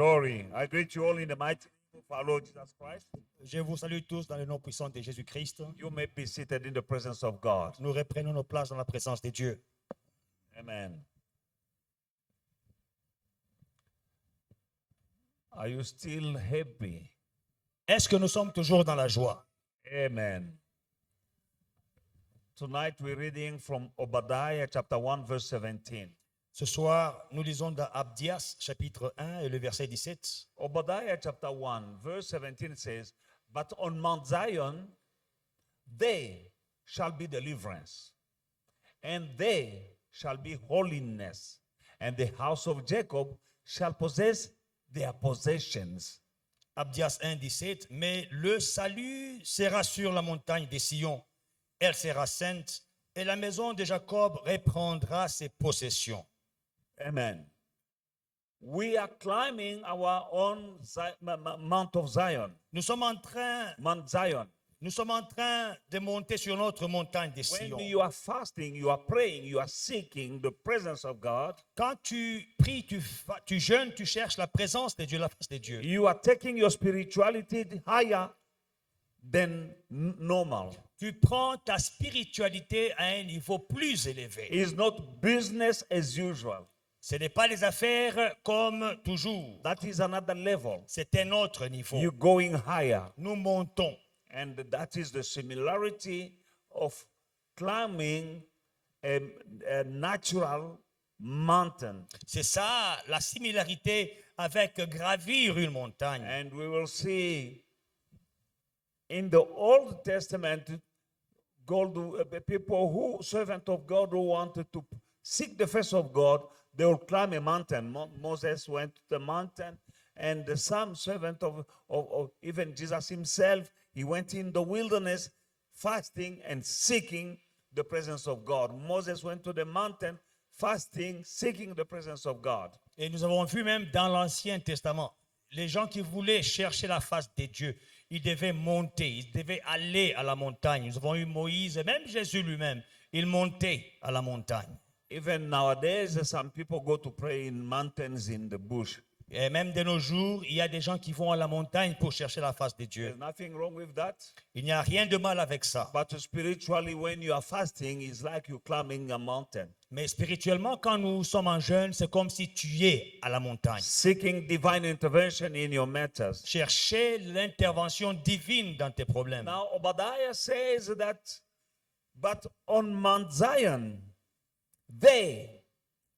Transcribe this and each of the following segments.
Glory. I greet you all in the mighty name of our Lord Jesus Christ. Je vous salue tous dans le nom puissant de Jésus-Christ. You may be seated in the presence of God. Nous reprenons nos places dans la présence de Dieu. Amen. Are you still happy? Est-ce que nous sommes toujours dans la joie? Amen. Tonight we're reading from Obadiah chapter 1 verse 17. Ce soir, nous lisons dans Abdias chapitre 1 et le verset 17. Obadiah chapter 1 verse 17 says, "But on Mount Zion they shall be deliverance, and they shall be holiness, and the house of Jacob shall possess their possessions." Abdias 1, 17. Mais le salut sera sur la montagne de Sion. Elle sera sainte, et la maison de Jacob reprendra ses possessions. Amen. We are climbing our own Mount of Zion, Nous sommes en train de monter sur notre montagne de Sion. when you are fasting, you are praying, you are seeking the presence of God, Quand tu pries, tu jeûnes, tu cherches la présence de Dieu, la face de Dieu. you are taking your spirituality higher than normal. Tu prends ta spiritualité à un niveau plus élevé. It's not business as usual. Ce n'est pas les affaires comme toujours. That is another level. C'est un autre niveau. You're going higher. Nous montons. And that is the similarity of climbing a natural mountain. C'est ça la similarité avec gravir une montagne. And we will see in the Old Testament, people who, servant of God who wanted to seek the face of God, they will climb a mountain. Moses went to the mountain, and some servant of even Jesus himself, he went in the wilderness fasting and seeking the presence of God. Moses went to the mountain fasting, seeking the presence of God. Et nous avons vu même dans l'Ancien Testament, les gens qui voulaient chercher la face de Dieu, ils devaient monter, ils devaient aller à la montagne. Nous avons eu Moïse et même Jésus lui-même, il montait à la montagne. Even nowadays, some people go to pray in mountains in the bush. Et même de nos jours, il y a des gens qui vont à la montagne pour chercher la face de Dieu. There's nothing wrong with that. Il n'y a rien de mal avec ça. But spiritually, when you are fasting, it's like you're climbing a mountain. Mais spirituellement, quand nous sommes en jeûne, c'est comme si tu es à la montagne. Seeking divine intervention in your matters. Chercher l'intervention divine dans tes problèmes. Now, Obadiah says that, but on Mount Zion, they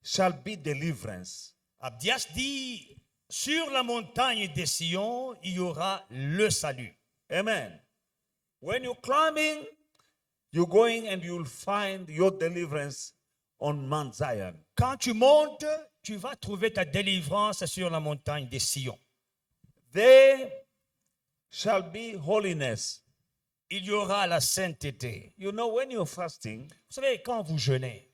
shall be deliverance. Abdias dit, sur la montagne de Sion, il y aura le salut. Amen. When you're climbing, you're going and you'll find your deliverance on Mount Zion. Quand tu montes, tu vas trouver ta délivrance sur la montagne de Sion. There shall be holiness. Il y aura la sainteté. You know, when you're fasting, Vous savez, quand vous jeûnez,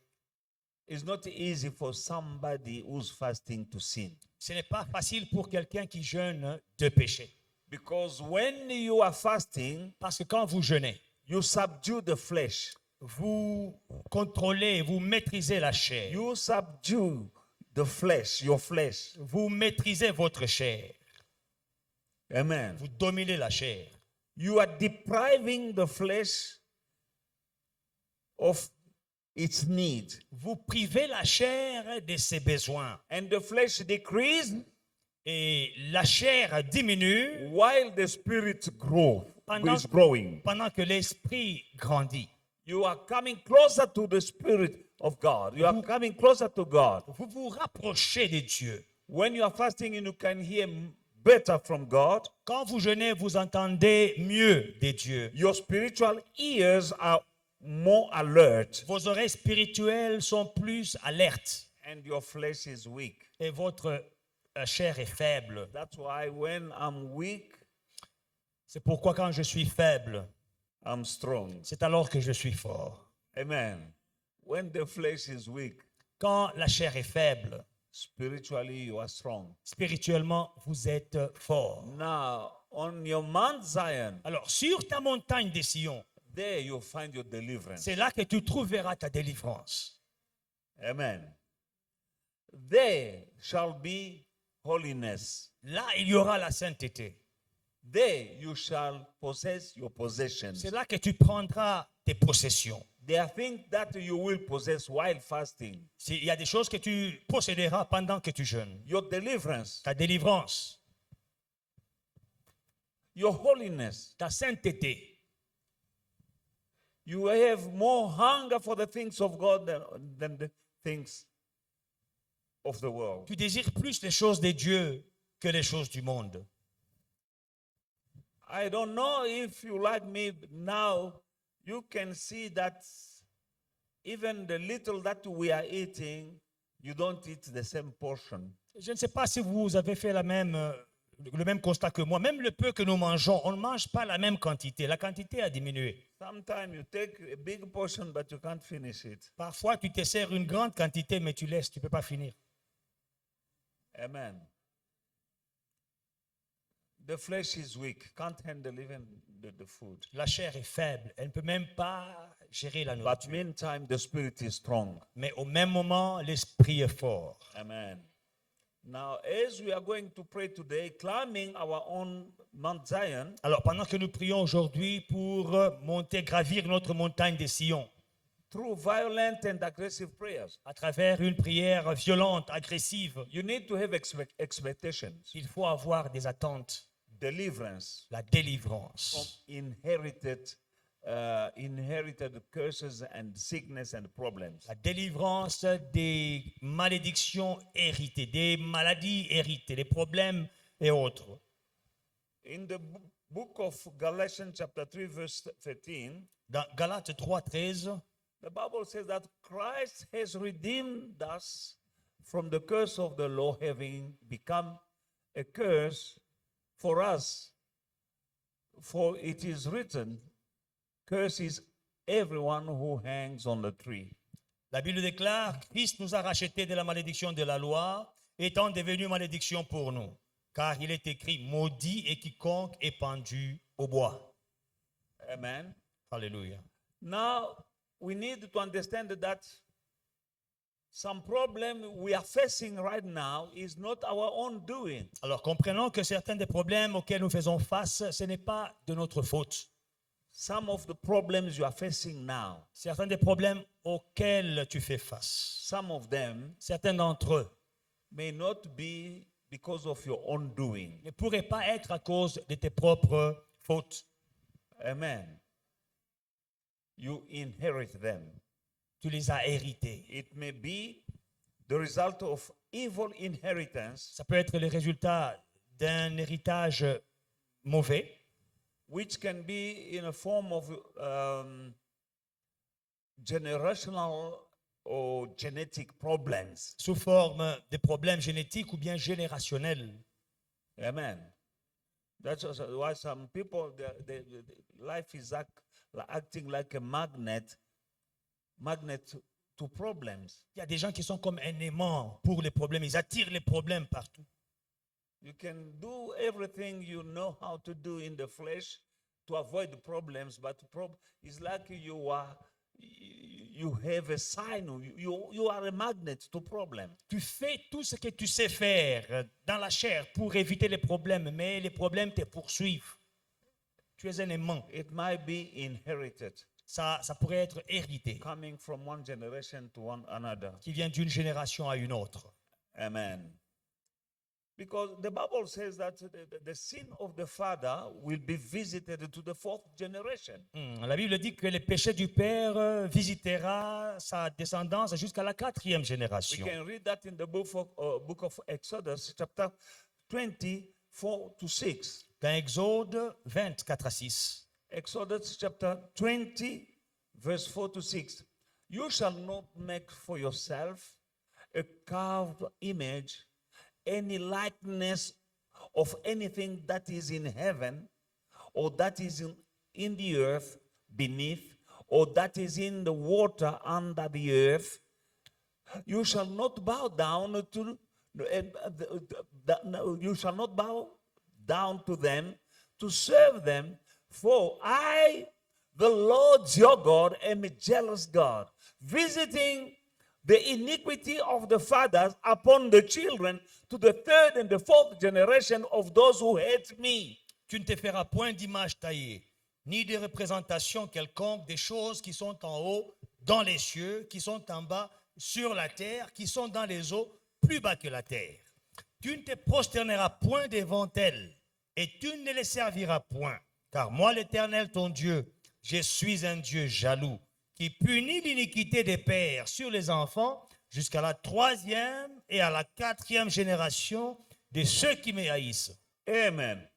it's not easy for somebody who's fasting to sin. ce n'est pas facile pour quelqu'un qui jeûne de pécher. Because when you are fasting, Parce que quand vous jeûnez, you subdue the flesh. vous contrôlez, vous maîtrisez la chair. You subdue the flesh, your flesh. Vous maîtrisez votre chair. Amen. Vous dominez la chair. You are depriving the flesh of its need. Vous privez la chair de ses besoins. And the flesh decreases Et la chair diminue while the spirit Pendant- is growing. pendant que l'esprit grandit. You are coming closer to the Spirit of God. You are coming closer to God. Vous vous rapprochez de Dieu. When you are fasting, you can hear better from God. Quand vous jeûnez, vous entendez mieux de Dieu. Your spiritual ears are more alert, Vos oreilles spirituelles sont plus alertes and your flesh is weak. et votre chair est faible. That's why when I'm weak, C'est pourquoi quand je suis faible, I'm strong. c'est alors que je suis fort. Amen. When the flesh is weak, Quand la chair est faible, spiritually you are strong. spirituellement, vous êtes fort. Now, on your Mount Zion, Alors, sur ta montagne de Sion, there you'll find your deliverance. c'est là que tu trouveras ta délivrance. Amen. There shall be holiness. Là, il y aura la sainteté. There you shall possess your possessions. C'est là que tu prendras tes possessions. There are things that you will possess while fasting. Il y a des choses que tu posséderas pendant que tu jeûnes. Your deliverance, Ta délivrance, your holiness. ta sainteté. You have more hunger for the things of God than the things of the world. Tu désires plus les choses de Dieu que les choses du monde. I don't know if you like me now, you can see that even the little that we are eating, you don't eat the same portion. Je ne sais pas si vous avez fait le même constat que moi. Même le peu que nous mangeons, on ne mange pas la même quantité. La quantité a diminué. Sometimes you take a big portion, but you can't finish it. Parfois, tu te sers une grande quantité, mais tu laisses, tu ne peux pas finir. Amen. The flesh is weak, can't handle even the food. La chair est faible. Elle ne peut même pas gérer la But nourriture. meantime, the spirit is strong. Mais au même moment, l'esprit est fort. Amen. Now, as we are going to pray today, climbing our own Mount Zion, Alors, pendant que nous prions aujourd'hui pour monter, gravir notre montagne des Sion, through violent and aggressive prayers, à travers une prière violente, agressive, you need to have expectations, il faut avoir des attentes. deliverance La from délivrance. inherited curses and sickness and problems. La délivrance des malédictions héritées, des maladies héritées, des problèmes et autres. In the book of Galatians, chapter 3, verse 13, Dans Galates 3:13, the Bible says that Christ has redeemed us from the curse of the law, having become a curse for us. For it is written, curse is everyone who hangs on the tree. la Bible déclare, Christ nous a rachetés de la malédiction de la loi, étant devenu malédiction pour nous. Car il est écrit, maudit est quiconque est pendu au bois. Amen. Alléluia. Now, we need to understand that some problem we are facing right now is not our own doing. Alors comprenons que certains des problèmes auxquels nous faisons face, ce n'est pas de notre faute. Some of the problems you are facing now, Certains des problèmes auxquels tu fais face, some of them certains d'entre eux may not be because of your own doing. ne pourraient pas être à cause de tes propres fautes. Amen. You inherit them. Tu les as hérités. It may be the result of evil inheritance, Ça peut être le résultat d'un héritage mauvais, which can be in a form of generational or genetic problems. sous forme de problèmes génétiques ou bien générationnels. Amen. That's also why some people, life is acting like a magnet to problems. Il y a des gens qui sont comme un aimant pour les problèmes. Ils attirent les problèmes partout. You can do everything you know how to do in the flesh to avoid the problems, but it's like you have a sign. You are a magnet to problems. Tu fais tout ce que tu sais faire dans la chair pour éviter les problèmes, mais les problèmes te poursuivent. Tu es un aimant. It might be inherited, Ça pourrait être hérité, coming from one generation to another. qui vient d'une génération à une autre. Amen. Because the Bible says that the sin of the father will be visited to the fourth generation. La Bible dit que le péché du père visitera sa descendance jusqu'à la 4e We génération. can read that in the book of Exodus, chapter 24 to 6. Dans Exode 24 à 6. Exodus chapter 20, verse 4 to 6. You shall not make for yourself a carved image, any likeness of anything that is in heaven, or that is in the earth beneath, or that is in the water under the earth. You shall not bow down to you shall not bow down to them to serve them, for I, the Lord your God, am a jealous God, visiting the iniquity of the fathers upon the children to the third and the fourth generation of those who hate me. Tu ne te feras point d'image taillée, ni de représentation quelconque des choses qui sont en haut, dans les cieux, qui sont en bas, sur la terre, qui sont dans les eaux, plus bas que la terre. Tu ne te prosterneras point devant elles, et tu ne les serviras point. Car moi, l'Éternel, ton Dieu, je suis un Dieu jaloux, qui punit l'iniquité des pères sur les enfants jusqu'à la 3e et à la 4e génération de ceux qui me haïssent. Amen.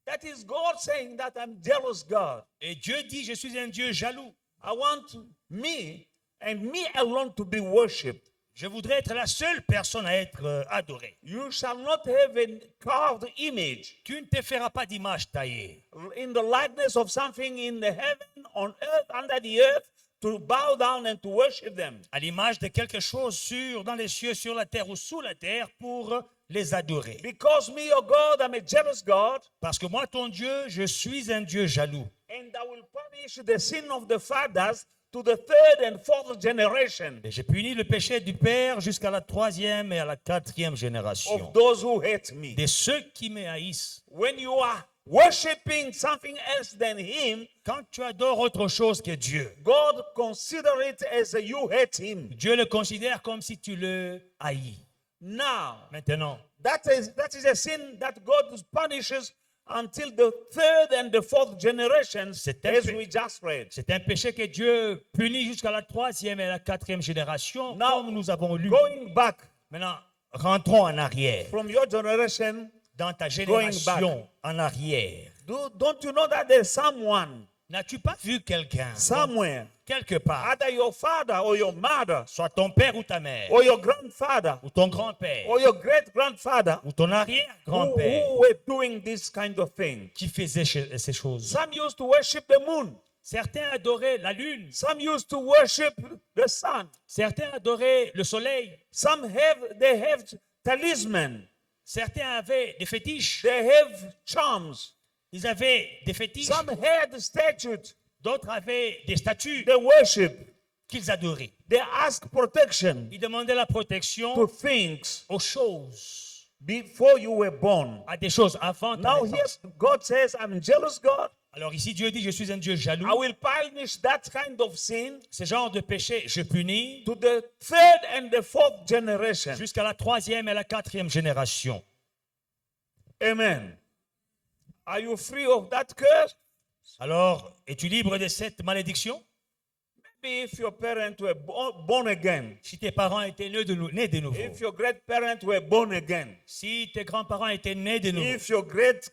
That is God saying that I'm jealous God. Et Dieu dit, je suis un Dieu jaloux. I want me and me alone to be worshipped. Je voudrais être la seule personne à être adorée. You shall not have a carved image Tu ne te feras pas d'image taillée in the likeness of something in the heaven, on earth, under the earth, to bow down and to worship them. à l'image de quelque chose dans les cieux, sur la terre ou sous la terre pour les adorer. Because me, your God, I'm a jealous God, Parce que moi, ton Dieu, je suis un Dieu jaloux. and I will punish the sin of the fathers to the third and fourth generation Et j'ai puni le péché du Père jusqu'à la 3e et à la 4e génération of those who hate me. de ceux qui me haïssent. When you are worshiping something else than Him, Quand tu adores autre chose que Dieu, God consider it as you hate Him. Dieu le considère comme si tu le haïs. Now, Maintenant, that is a sin that God punishes until the third and the fourth generations, C'est un as fait. we just read. c'est un péché que Dieu punit jusqu'à la 3e et la 4e génération, Now, comme nous avons lu. going back Maintenant, rentrons en arrière. from your generation, Dans ta Going génération en arrière. don't you know that there's someone N'as-tu pas vu quelqu'un somewhere, quelque part, either your father or your mother soit ton père ou ta mère, or your grandfather ou ton grand-père, or your great grandfather ou ton who arrière-grand-père, were doing this kind of thing? qui faisait ces choses? Some used to worship the moon. Certains adoraient la lune, Some used to worship the sun. certains adoraient le soleil, They have talisman. certains avaient des fétiches, They have charms. ils avaient des fétiches, Some had statutes. d'autres avaient des statues They worship. qu'ils adoraient. They ask protection Ils demandaient la to protection things aux choses, before you were born. à des choses avant ta Now naissance. here God says, I'm jealous God. Alors ici, Dieu dit, je suis un Dieu jaloux. I will punish that kind of sin Ce genre de péché, je punis to the third and the fourth generation. jusqu'à la 3e et la 4e génération. Amen. Are you free of that curse? Alors, es-tu libre de cette malédiction? Maybe if your parents were born again, Si tes parents étaient nés de nouveau, if your great parents were born again, si tes grands-parents étaient nés de nouveau, if your great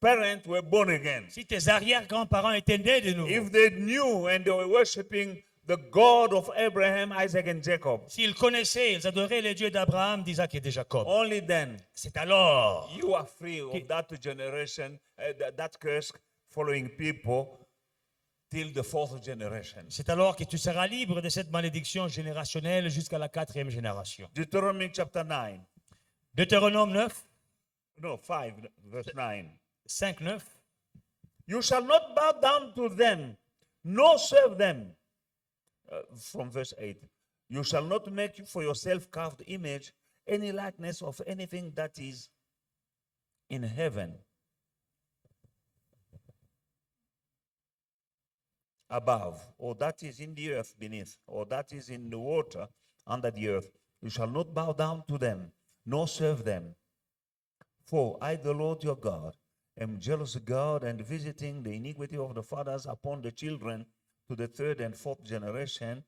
parents were born again, si tes arrière-grands-parents étaient nés de nouveau, if they knew and they were worshiping the God of Abraham, Isaac, and Jacob, s'ils connaissaient, ils adoraient les dieux d'Abraham, d'Isaac et de Jacob, only then c'est alors you are free of that generation, that curse following people till the fourth generation. c'est alors que tu seras libre de cette malédiction générationnelle jusqu'à la 4e génération. Deuteronomy chapter 9. Deutéronome 9, No, 5, verse 9. 5, 9. You shall not bow down to them, nor serve them. From verse 8. You shall not make for yourself carved image, any likeness of anything that is in heaven, above, or that is in the earth beneath, or that is in the water under the earth. You shall not bow down to them, nor serve them. For I, the Lord your God, am jealous God and visiting the iniquity of the fathers upon the children to the third and fourth generation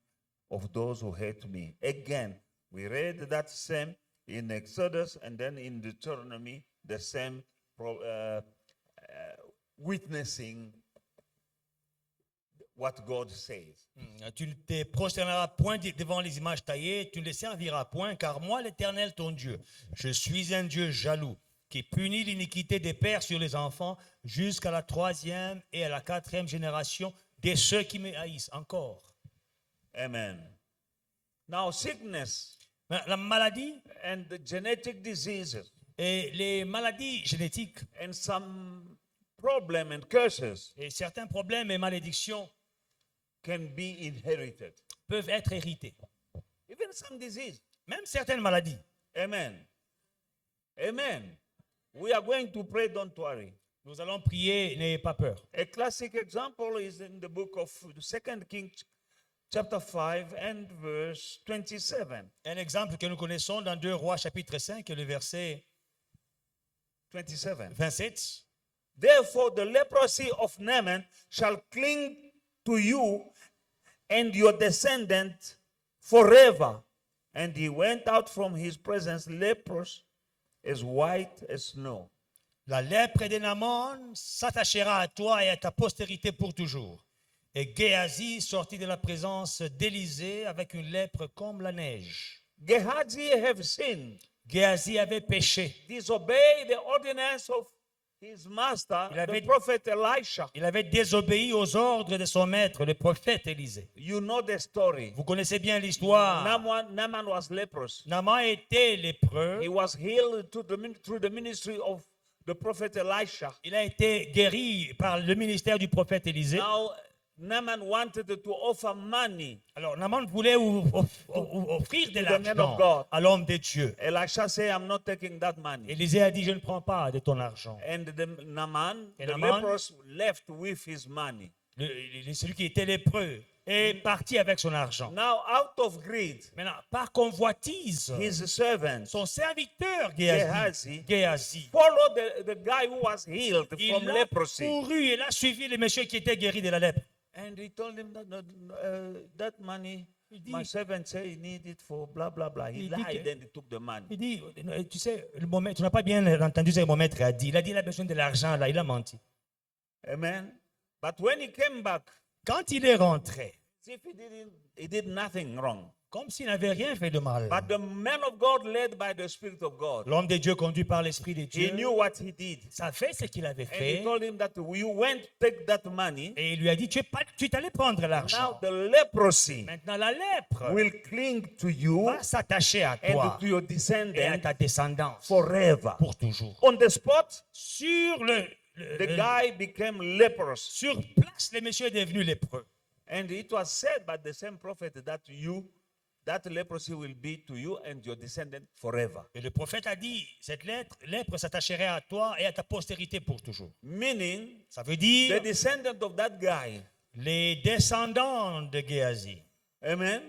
of those who hate me. Again, we read that same in Exodus and then in Deuteronomy, the same witnessing what God says. Tu ne te prosterneras point devant les images taillées, tu ne les serviras point, car moi, l'Éternel, ton Dieu, je suis un Dieu jaloux, qui punit l'iniquité des pères sur les enfants jusqu'à la 3e et à la 4e génération de ceux qui me haïssent encore. Amen. Now, sickness La maladie and the genetic diseases et les maladies génétiques and some problem and curses et certains problèmes et malédictions can be inherited. peuvent être héritées. Even some disease. Même certaines maladies. Amen. Amen. We are going to pray, don't worry. Nous allons prier, n'ayez pas peur. A classic example is in the book of 2 Kings, chapter 5 and verse 27. Un exemple que nous connaissons dans 2 Rois chapitre 5, le verset 27. 27. Therefore, the leprosy of Naaman shall cling to you and your descendant forever. And he went out from his presence leprous, as white as snow. La lèpre de Naaman s'attachera à toi et à ta postérité pour toujours. Et Géasi sortit de la présence d'Élisée avec une lèpre comme la neige. Gehazi have sinned, Géasi avait péché. disobeyed the ordinance of his master, Il avait- the prophet Elisha. Il avait désobéi aux ordres de son maître, le prophète Élisée. You know the story. Vous connaissez bien l'histoire. Naaman was leprous. Naaman était lépreux. He was healed through the ministry of the prophet Elisha. Il a été guéri par le ministère du prophète Élisée. Now, Naaman wanted to offer money. Alors, Naaman voulait offrir de To the man of l'argent God. à l'homme de Dieu. Elisha said, I'm not taking that money. Élisée a dit, je ne prends pas de ton argent. And Naaman, Et the Naaman- leprous, left with his money. Celui qui était lépreux est parti avec son argent. Now, out of greed, Maintenant, par convoitise, his servants son serviteur Géasi Géasi, followed the guy who was healed from il a leprosy. couru, il a suivi le monsieur qui était guéri de la lèpre. And he told him that money, Il dit- my servant said he need it for blah, blah, blah. He Il dit lied que- and he took the money. Il dit, tu sais, tu n'as pas bien entendu ce que mon maître a dit. Il a dit, il a besoin de l'argent, là, il a menti. Amen. But when he came back, Quand il est rentré, as if he did nothing wrong. comme s'il n'avait rien fait de mal, But the man of God, led by the Spirit of God, l'homme de Dieu conduit par l'Esprit de he Dieu, knew what he did. ça fait ce qu'il avait And he fait. told him that you went take that money. Et il lui a dit, tu es allé prendre Now l'argent. the leprosy Maintenant, la lèpre will cling to you va s'attacher à and toi to your et à descendant ta descendance forever. pour toujours. On the spot, Sur the guy became leprous. sur place, le monsieur est devenu lépreux. And it was said by the same prophet that leprosy will be to you and your descendant forever. Et le prophète a dit, cette lèpre s'attacherait à toi et à ta postérité pour toujours. Meaning, Ça veut the dire descendant of that guy. les descendants de Géasi. Amen.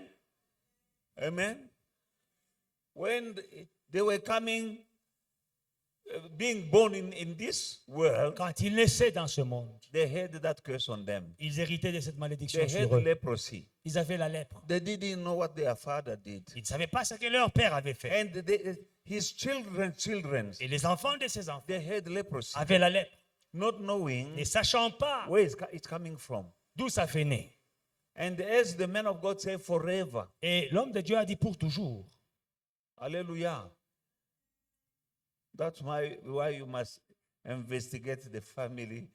Amen. When they were coming, being born in this world, Quand ils naissaient dans ce monde, they had that curse on them. ils héritaient de cette malédiction They had sur eux. leprosy. Ils avaient la lèpre. They didn't know what their father did. Ils ne savaient pas ce que leur père avait fait. And his children, Et les enfants de ces enfants they had leprosy, avaient la lèpre. not knowing Ne sachant pas where it's coming from. d'où ça venait. And as the man of God said, forever. Et l'homme de Dieu a dit pour toujours. Hallelujah. That's why you must investigate the family.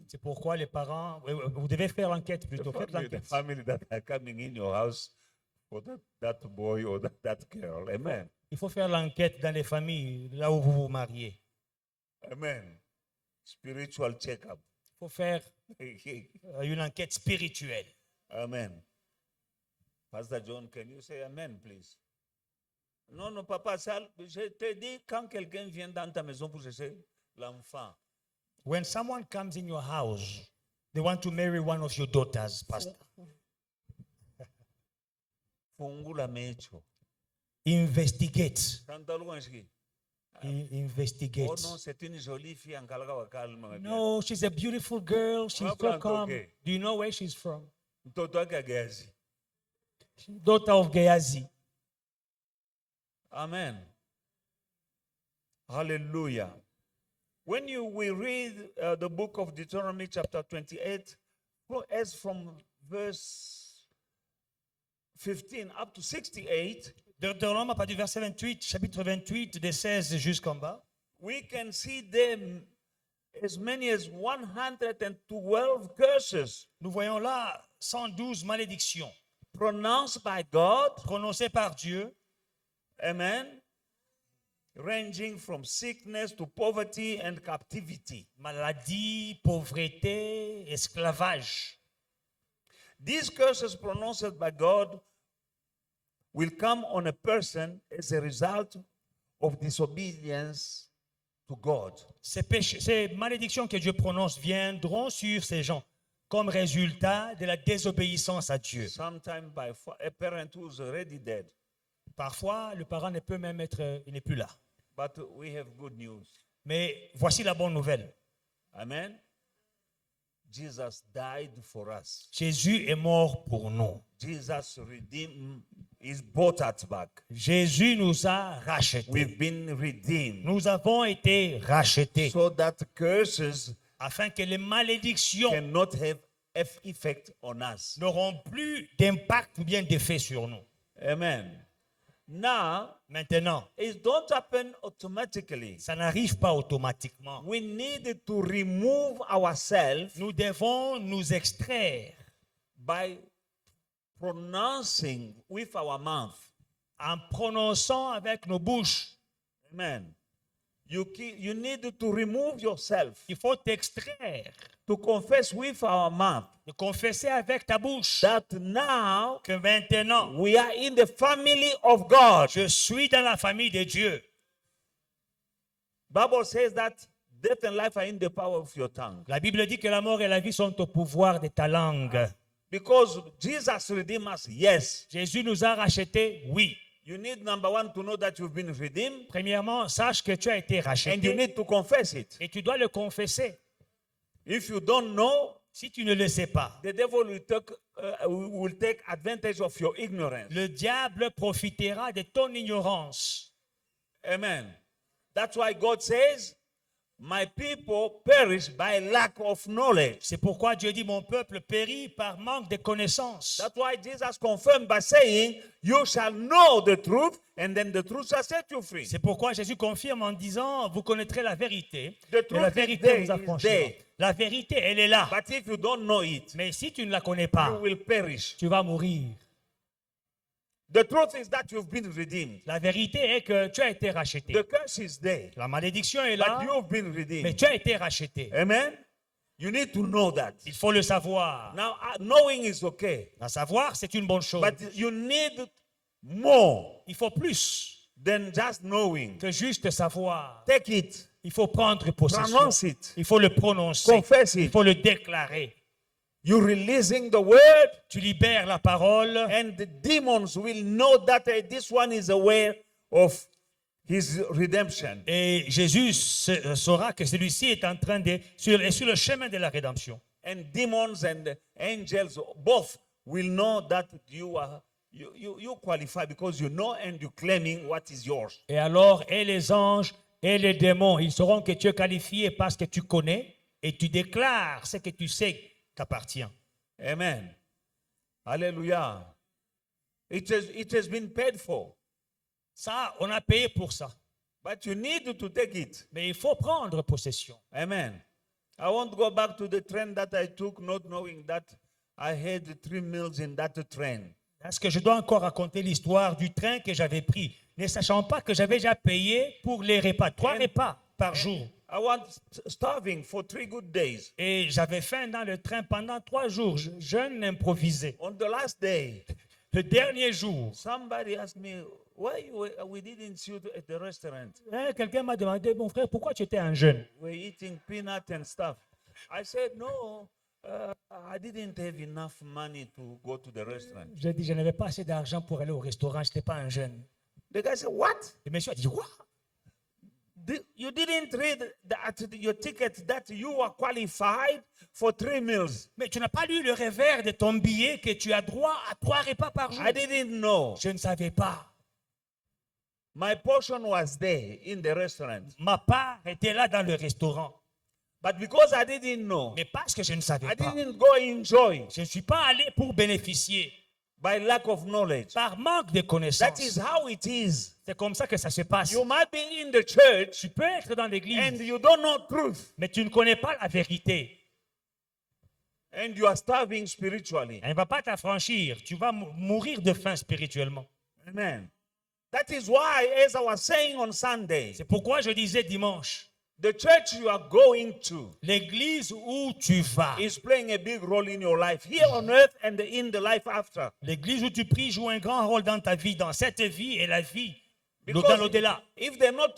C'est pourquoi les parents, vous devez faire l'enquête plutôt. Faites The l'enquête. family that are coming in your house for that boy or that girl. Amen. Il faut faire l'enquête dans les familles, là où vous vous mariez. Amen. Spiritual check-up. Il faut faire une enquête spirituelle. Amen. Pastor John, can you say amen, please? Non, non, papa, ça, je te dis, quand quelqu'un vient dans ta maison pour chercher l'enfant, When someone comes in your house, they want to marry one of your daughters, pastor. fungula mecho. Investigate. Santa Luanski. Oh Investigate. non, c'est une jolie fille en Kalagawa calme. No, she's a beautiful girl. She's so calm. Do you know where she's from? Mtoto wake Gehazi. Daughter of Gehazi. Amen. Hallelujah. When we read the book of Deuteronomy chapter 28, as from verse 15 up to 68, Deutéronome à partir du verset 28, chapitre 28, de 16 jusqu'en bas, we can see them as many as 112 curses nous voyons là 112 malédictions pronounced by God. prononcées par Dieu, Amen. Ranging from sickness to poverty and captivity. maladie, pauvreté, esclavage. These curses pronounced by God will come on a person as a result of disobedience to God. Ces malédictions que Dieu prononce viendront sur ces gens comme résultat de la désobéissance à Dieu. Sometimes by a parent who's already dead. Parfois, le parent ne peut même être, il n'est plus là. But we have good news. Mais voici la bonne nouvelle. Amen. Jesus died for us. Jésus est mort pour nous. Jesus redeemed, is bought us back. Jésus nous a rachetés. We've been redeemed. Nous avons été rachetés So that curses afin que les malédictions cannot have effect on us. n'auront plus d'impact ou bien d'effet sur nous. Amen. Now, Maintenant, it don't happen automatically. ça n'arrive pas automatiquement. We need to remove ourselves Nous devons nous extraire by pronouncing with our mouth. en prononçant avec nos bouches. Amen. You need to remove yourself, Il faut t'extraire, to confess with our mouth de confesser avec ta bouche that now que maintenant, we are in the family of God. je suis dans la famille de Dieu. Bible says that death and life are in the power of your tongue. La Bible dit que la mort et la vie sont au pouvoir de ta langue. Because Jesus redeemed us, yes. Jésus nous a rachetés, oui. You need, number one, to know that you've been redeemed, Premièrement, sache que tu as été and you racheté need to confess it. et tu dois le confesser. If you don't know, Si tu ne le sais pas, the devil will take advantage of your ignorance. le diable profitera de ton ignorance. Amen. That's why God says, my people perish by lack of knowledge. C'est pourquoi Dieu dit, mon peuple périt par manque de connaissances. That's why Jesus confirmed by saying, you shall know the truth, and then the truth shall set you free. C'est pourquoi Jésus confirme en disant, vous connaîtrez la vérité, The et truth la is vérité there, vous is affranchira. there. La vérité, elle est là. But if you don't know it, Mais si tu ne la connais you pas, will perish. tu vas mourir. The truth is that you've been redeemed. La vérité est que tu as été racheté. The curse is there, La malédiction est but là, you've been mais redeemed. tu as été racheté. Amen. You need to know that. Il faut le savoir. Now, knowing is okay, À savoir, c'est une bonne chose. but you need more Il faut plus than just knowing. que juste savoir. Take it, Il faut prendre possession. pronounce it, Il faut le prononcer. confess Il it. faut le déclarer. You're releasing the word, Tu libères la parole and the demons will know that this one is aware of his redemption. et Jésus saura que celui-ci est en train de sur le chemin de la rédemption. And demons and angels both will know that you qualify because you know and you're claiming what is yours. Et alors, et les anges et les démons, ils sauront que tu es qualifié parce que tu connais et tu déclares ce que tu sais t'appartient. Amen. Hallelujah. It has been paid for, Ça, on a payé pour ça. but you need to take it. Mais il faut prendre possession. Amen. I won't go back to the train that I took, not knowing that I had 3 meals in that train. Est-ce que je dois encore raconter l'histoire du train que j'avais pris, ne sachant pas que j'avais déjà payé pour les repas, 3 repas par jour. I was starving for 3 good days. Et j'avais faim dans le train pendant 3 jours, jeûne improvisé. On the last day, Le dernier jour, somebody asked me, why we didn't see you at the restaurant? quelqu'un m'a demandé, mon frère, pourquoi tu étais en jeûne? We're eating peanut and stuff. I said, no, I didn't have enough money to go to the restaurant. J'ai dit, je n'avais pas assez d'argent pour aller au restaurant, je n'étais pas en jeûne. The guy said, what? Le monsieur a dit, quoi? You didn't read your ticket that you are qualified for 3 meals. Mais tu n'as pas lu le revers de ton billet que tu as droit à 3 repas par jour? I didn't know. Je ne savais pas. My portion was there in the restaurant. Ma part était là dans le restaurant. But because I didn't know, Mais parce que je ne savais I pas, didn't go enjoy je ne suis pas allé pour bénéficier by lack of knowledge. par manque de That is connaissances. how it is. C'est comme ça que ça se passe. You might be in the church Tu peux être dans and l'église, you don't know truth mais tu ne connais pas la vérité. and you are starving spiritually. Elle ne va pas t'affranchir. Tu vas mourir de faim spirituellement. Amen. That is why, as I was saying on Sunday, C'est pourquoi je disais dimanche, The church you are going to L'église où tu vas, is playing a big role in your life here on earth and in the life after. l'église où tu pries joue un grand rôle dans ta vie, dans cette vie et la vie dans Because l'au-delà. if they're not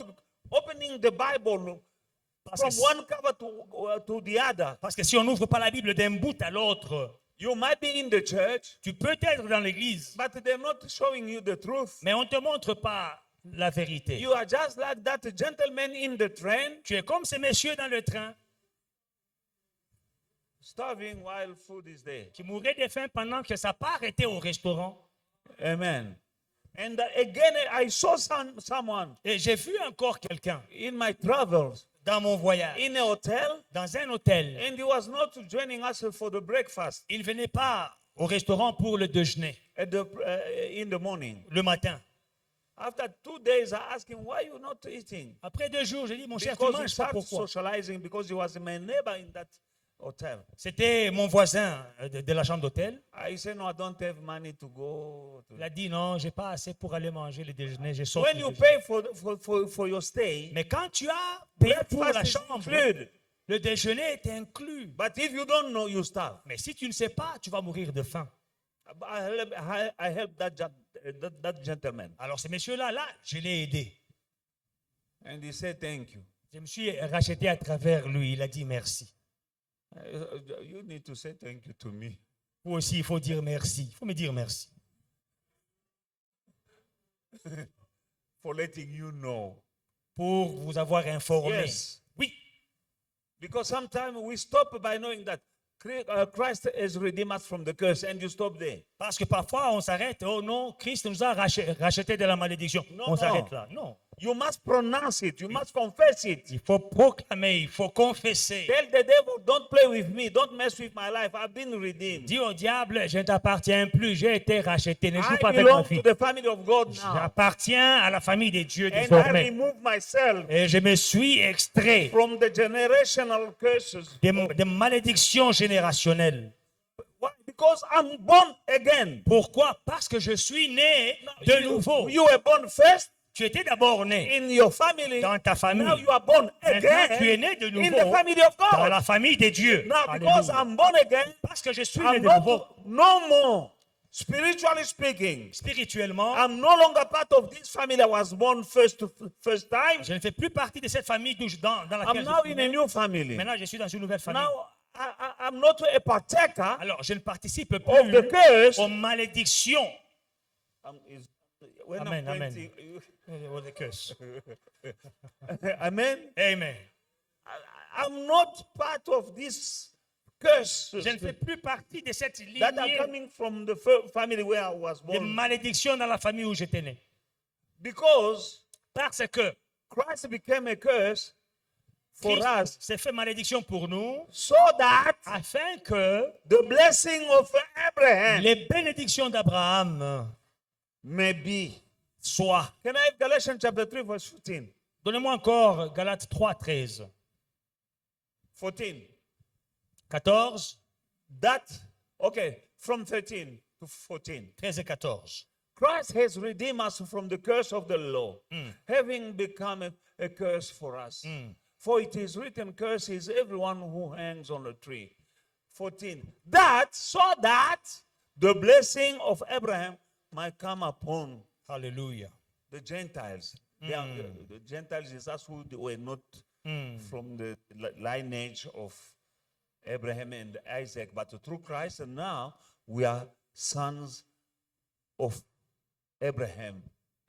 opening the Bible Parce from que, one cover to the other, parce que si on n'ouvre pas la Bible d'un bout à l'autre, you might be in the church, tu peux être dans l'église, but they're not showing you the truth. mais on ne te montre pas la vérité. You are just like that gentleman in the train, Tu es comme ces messieurs dans le train starving while food is there. qui mouraient de faim pendant que sa part était au restaurant. Amen. And again, I saw someone Et j'ai vu encore quelqu'un in my travels dans mon voyage, in a hotel, dans un hôtel. and he was not joining us for the breakfast Il ne venait pas au restaurant pour le déjeuner in the morning. le matin. After 2 days, I asked him, why you not eating? Après 2 jours, j'ai dit, mon cher, tu Because he manges pas, started pourquoi? socializing because he was my neighbor in that hotel. C'était mon voisin de la chambre d'hôtel. I said, no, I don't have money to go. Il a dit, non, j'ai pas assez pour aller manger le déjeuner. J'ai sorti When le you déjeuner. pay for your stay, Mais quand tu as payé pour la breakfast is chambre, included. le déjeuner est inclus. But if you don't know, you starve. Mais si tu ne sais pas, tu vas mourir de faim. I helped that gentleman. Alors, ces messieurs-là, je l'ai aidé. And he said, thank you. Je me suis racheté à travers lui. Il a dit merci. You need to say thank you to me. Vous aussi, il faut dire merci. Il faut me dire merci. For letting you know. Pour vous avoir informé. Yes. Oui. Because sometimes we stop by knowing that Christ has redeemed us from the curse, and you stop there. Parce que parfois, on s'arrête. Oh non, Christ nous a racheté de la malédiction. Non, On non. s'arrête là. Non. You must pronounce it. You must confess it. Il faut proclamer, il faut confesser. Tell the devil, don't play with me. Don't mess with my life. I've been redeemed. Dis au diable, je ne t'appartiens plus, j'ai été racheté. Ne joue pas I avec ma belong vie. to the family of God now. J'appartiens à la famille des dieux And I désormais. remove myself Et je me suis extrait from the generational curses. des malédictions générationnelles. Why? Because I'm born again. Pourquoi? Parce que je suis né de nouveau. You were born first Tu étais d'abord né in your family. dans ta famille. Now you are born Maintenant, tu es again né de in nouveau the family of dans God. la famille des dieux. Now, because Alléluia. I'm born again, Parce que je suis né I'm de nouveau. no more, spiritually speaking, Spirituellement, I'm no longer part of this family I was born first time. je ne fais plus partie de cette famille dans I'm laquelle now je suis in a né. new family. Maintenant, je suis dans une nouvelle famille. Now, I'm not a partaker Alors, je ne participe of plus the curse. aux malédictions. When Amen, I'm amen. 20, Aux curses. amen. Amen. I'm not part of this curse Je ne fais plus partie de cette that are lignée coming from the family where I was de born. malédictions dans la famille où j'étais né. Because Parce que Christ became a curse for Christ us s'est fait malédiction pour nous, so that afin que the blessing of Abraham les bénédictions d'Abraham may be. soient. Can I have Galatians chapter 3 verse 15? Donnez-moi encore Galates 3, 13. 14. 14, That, okay, from 13 to 14. 13 et 14. Christ has redeemed us from the curse of the law, having become a curse for us. For it is written, curse is everyone who hangs on a tree. 14. So that the blessing of Abraham might come upon Alléluia. the Gentiles. The Gentiles is us who were not from the lineage of Abraham and Isaac, but through Christ, and now we are sons of Abraham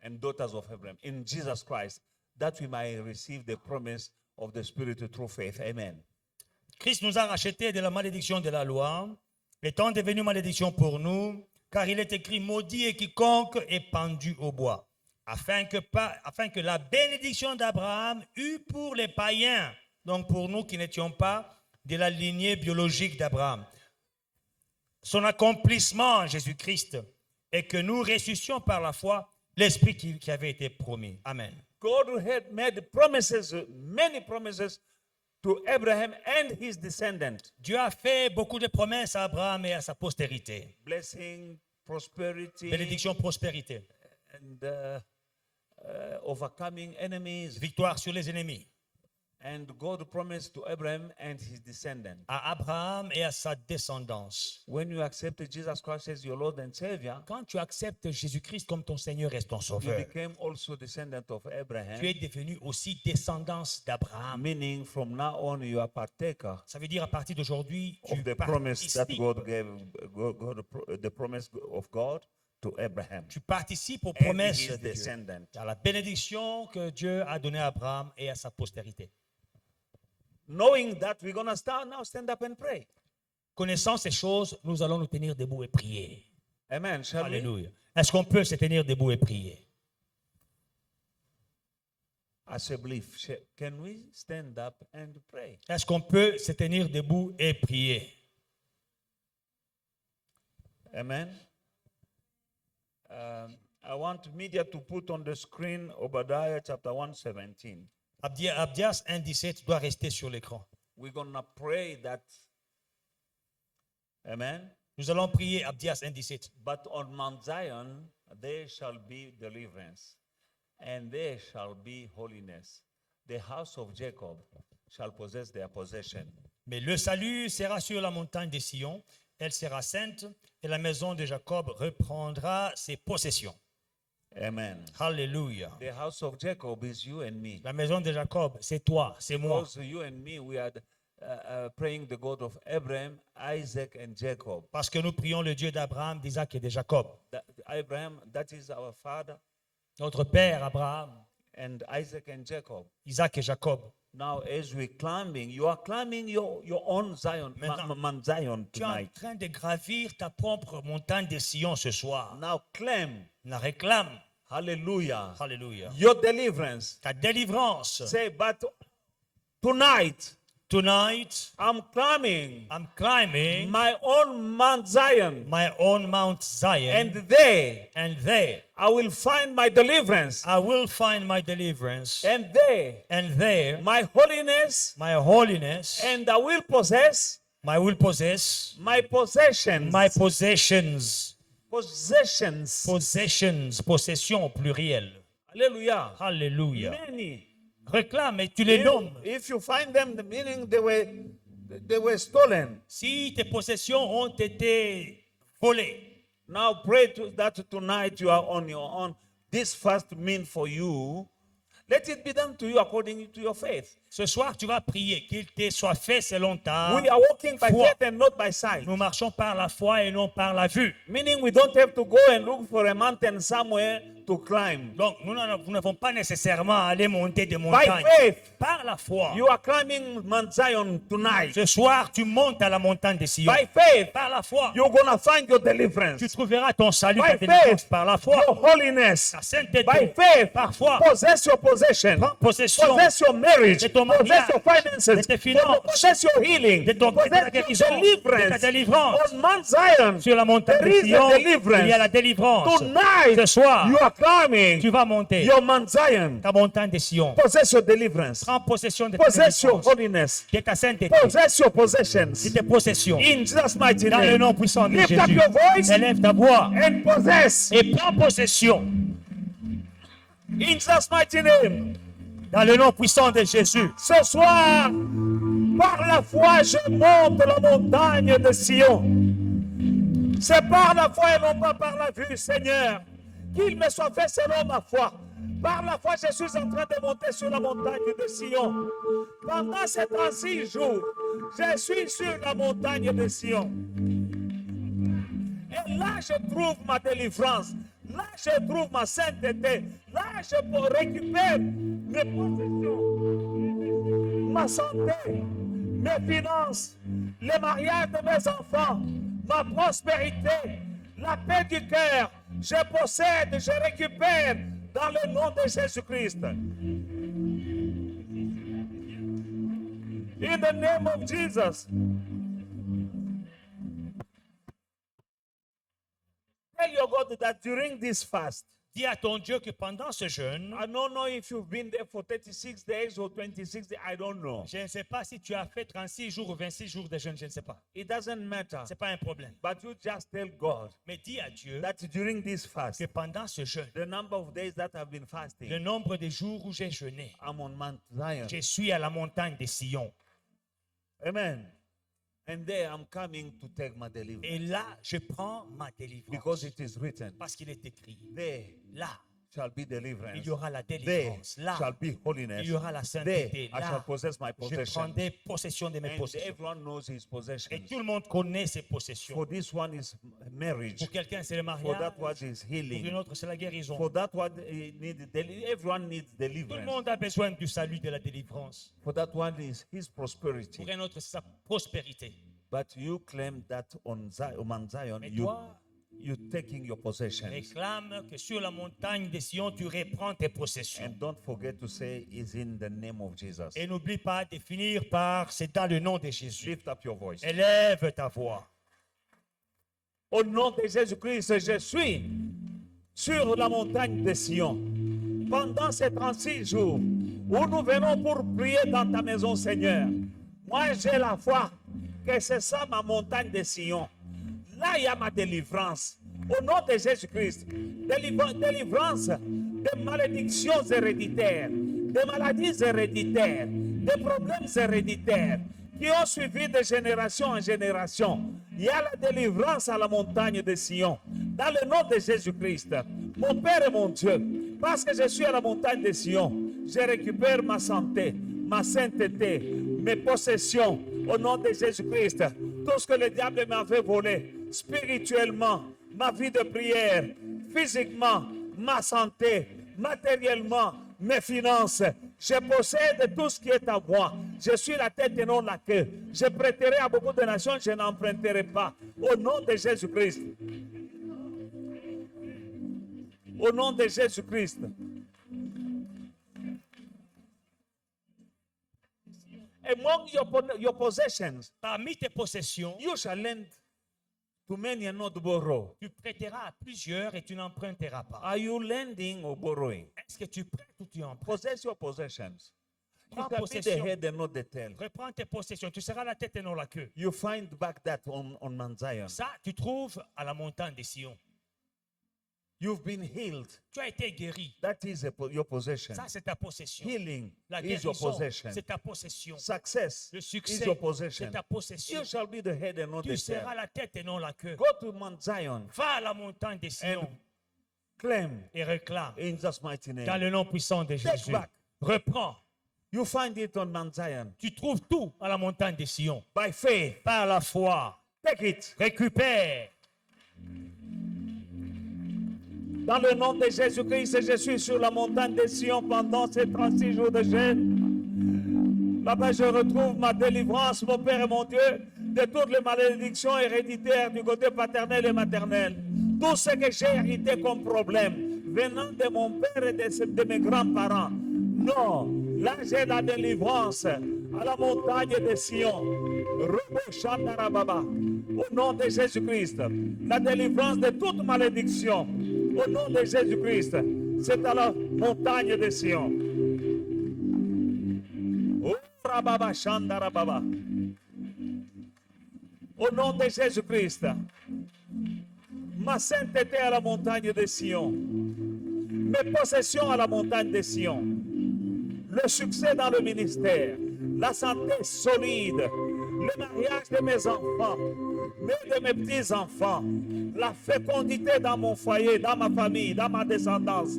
and daughters of Abraham in Jesus Christ, that we might receive the promise of the Spirit through faith. Amen. Christ nous a rachetés de la malédiction de la loi, étant devenu malédiction pour nous, car il est écrit, maudit est quiconque est pendu au bois, afin que la bénédiction d'Abraham eût pour les païens, donc pour nous qui n'étions pas de la lignée biologique d'Abraham, son accomplissement en Jésus-Christ, et que nous ressuscitions par la foi l'Esprit qui avait été promis. Amen. God had made promises, many promises to Abraham and his descendants. Dieu a fait beaucoup de promesses à Abraham et à sa postérité. Blessing, prosperity, Bénédiction, prospérité, and overcoming enemies. victoire sur les ennemis. And God promised to Abraham and his descendants. à Abraham et à sa descendance. When you accept Jesus Christ as your Lord and Savior, Quand tu acceptes Jésus-Christ comme ton Seigneur et ton you Sauveur, became also descendant of Abraham, tu es devenu aussi descendance d'Abraham. meaning from now on you are partaker Ça veut dire à partir d'aujourd'hui, tu of the promise that participes, God gave, the promise of God to Abraham tu participes aux and promesses his de Dieu, descendant. à la bénédiction que Dieu a donnée à Abraham et à sa postérité. Knowing that, we're going to stand up and pray. Connaissant ces choses, nous allons nous tenir debout et prier. Amen. Shall we? Alléluia. Est-ce qu'on peut se tenir debout et prier? As a belief, can we stand up and pray? Est-ce qu'on peut se tenir debout et prier? Amen. I want media to put on the screen Obadiah chapter 1:17. Abdias 1,17 doit rester sur l'écran. We're going to pray that, amen. Nous allons prier Abdias 1,17. But on Mount Zion there shall be deliverance, and there shall be holiness. The house of Jacob shall possess their possession. Mais le salut sera sur la montagne de Sion, elle sera sainte, et la maison de Jacob reprendra ses possessions. Amen. Alléluia. The house of Jacob is you and me. La maison de Jacob, c'est toi, c'est moi. Because you and me, we are praying the God of Abraham, Isaac, and Jacob. Parce que nous prions le Dieu d'Abraham, d'Isaac et de Jacob. Abraham, that is our father, Notre père Abraham, and Isaac and Jacob. Isaac et Jacob. Now, as we're climbing, you are climbing your own Zion, Maintenant, Mount Zion Tu es en tonight. train de gravir ta propre montagne de Sion ce soir. Now, claim, La réclame. hallelujah, Alléluia. your deliverance. Ta délivrance. Say, but tonight, Tonight, I'm climbing I'm climbing my own Mount Zion, my own Mount Zion. and there And there, I will find my deliverance, I will find my deliverance. and there And there, my holiness, my holiness, and I will possess I will possess my possessions. my possessions. Possessions. Possessions, possession au pluriel. Hallelujah. Alléluia. Many. Réclame et tu les nommes. If you find them, the meaning they were stolen. Si tes possessions ont été volées, Now pray that tonight you are on your own. This fast mean for you. Let it be done to you according to your faith. ce soir tu vas prier qu'il te soit fait selon ta We are walking by foi. faith and not by sight. Nous marchons par la foi et non par la vue. Meaning we don't have to go and look for a mountain somewhere to climb. Donc nous n'avons pas nécessairement à aller monter des By montagnes. faith, Par la foi. you are climbing Mount Zion tonight. Ce soir tu montes à la montagne de Sion. By faith, Par la foi. you're going to find your deliverance. Tu trouveras ton salut, By ta délivrance faith, par la foi. your holiness. Ta sainteté. By faith, Par foi. possess your possession. Prends possession Possess your marriage. de ton Possess mariage, your finances. de tes finances, Possess your healing. de ta Possess guérison, your de ta deliverance. délivrance. On Mount Zion, Sur la montagne there de is a Sion, deliverance. il y a la délivrance. Tonight, Ce soir, you are climbing tu vas monter your Mount Zion. ta montagne de Sion. Possess your deliverance. Prends possession de ta Possess your délivrance, holiness. de ta sainteté, Possess your de possessions. tes possessions. In Jesus' mighty Dans le nom name. puissant de Lift up Jésus, your voice élève ta voix and possess. et prends possession. In Jesus' mighty name. Dans le nom puissant de Jésus. Ce soir, par la foi, je monte la montagne de Sion. C'est par la foi et non pas par la vue, Seigneur. Qu'il me soit fait selon ma foi. Par la foi, je suis en train de monter sur la montagne de Sion. Pendant ces 36 jours, je suis sur la montagne de Sion. Et là, je trouve ma délivrance. Là, je trouve ma sainteté. Là, je récupère mes possessions, ma santé, mes finances, le mariage de mes enfants, ma prospérité, la paix du cœur. Je possède, je récupère dans le nom de Jésus-Christ. In the name of Jesus. Tell your God that during this fast, Dis à ton Dieu que pendant ce jeûne, I don't know if you've been there for 36 days or 26 days. I don't know. je ne sais pas si tu as fait 36 jours ou 26 jours de jeûne, je ne sais pas. It doesn't matter. Ce n'est pas un problème. But you just tell God Mais dis à Dieu that during this fast, que pendant ce jeûne, the number of days that I've been le fasting, nombre de jours où j'ai jeûné, I'm on Mount Zion. je suis à la montagne de Sion. Amen. And there I'm coming to take my deliverance. Et là, je prends ma délivrance. Because it is written, Parce qu'il est écrit. there Là, shall be deliverance. il y aura la There délivrance. Là, shall be holiness. il y aura la There sainteté. I shall Là, possess my je possession. prendrai possession de mes And possessions. everyone knows his Et possessions. tout le monde connaît ses possessions. For this one is marriage. Pour quelqu'un, c'est le For that mariage. one is Pour une healing. autre, c'est la guérison. For that one, everyone needs Tout le deliverance. monde a besoin du salut, de la délivrance. For that one is his prosperity. Pour un autre, c'est sa prospérité. But you claim that on Mount Zion, Mais toi, you're taking your possessions. réclame que sur la montagne de Sion, tu reprends tes possessions. And don't forget to say is in the name of Jesus. Et n'oublie pas de finir par c'est dans le nom de Jésus. Lift up your voice. Élève ta voix. Au nom de Jésus-Christ, je suis sur la montagne de Sion. Pendant ces 36 jours où nous venons pour prier dans ta maison, Seigneur, moi j'ai la foi que c'est ça ma montagne de Sion. Là, il y a ma délivrance. Au nom de Jésus-Christ, délivrance des malédictions héréditaires, des maladies héréditaires, des problèmes héréditaires qui ont suivi de génération en génération. Il y a la délivrance à la montagne de Sion. Dans le nom de Jésus-Christ, mon Père et mon Dieu, parce que je suis à la montagne de Sion, je récupère ma santé, ma sainteté, mes possessions. Au nom de Jésus-Christ, tout ce que le diable m'avait volé, spirituellement, ma vie de prière, physiquement, ma santé, matériellement, mes finances. Je possède tout ce qui est à moi. Je suis la tête et non la queue. Je prêterai à beaucoup de nations, je n'emprunterai pas. Au nom de Jésus-Christ. Au nom de Jésus-Christ. Among your possessions, Parmi tes possessions, you shall lend to many and not borrow. tu prêteras à plusieurs et tu n'emprunteras pas. Are you lending or borrowing? Est-ce que tu prêtes ou tu empruntes? Possess your possessions. You Prends shall be the possession. head and not the tail. Reprends tes possessions. Tu seras la tête et non la queue. You find back that on Mount Zion. Ça, tu trouves à la montagne de Sion. You've been healed. Tu as été guéri. That is your possession. Ça, c'est ta possession. Healing La is your guérison, possession. c'est ta possession. Success Le is succès, your possession. c'est ta possession. You shall be the head and not Tu the seras tail. la tête et non la queue. Go to Mount Zion Va à la montagne de Sion and claim et réclame in Jesus' mighty dans name. le nom puissant de Take Jésus. back. Reprends. You find it on Mount Zion Tu trouves tout à la montagne de Sion. by faith. Par la foi. Take it. Récupère. Dans le nom de Jésus-Christ, je suis sur la montagne de Sion pendant ces 36 jours de jeûne. Là-bas, je retrouve ma délivrance, mon Père et mon Dieu, de toutes les malédictions héréditaires du côté paternel et maternel. Tout ce que j'ai hérité comme problème, venant de mon père et de mes grands-parents. Non, là j'ai la délivrance à la montagne de Sion. Au nom de Jésus-Christ, la délivrance de toute malédiction. Au nom de Jésus-Christ, c'est à la montagne de Sion. Oh, rababa, shandarababa. Au nom de Jésus-Christ, ma sainteté à la montagne de Sion, mes possessions à la montagne de Sion, le succès dans le ministère, la santé solide, le mariage de mes enfants, mais de mes petits-enfants, la fécondité dans mon foyer, dans ma famille, dans ma descendance.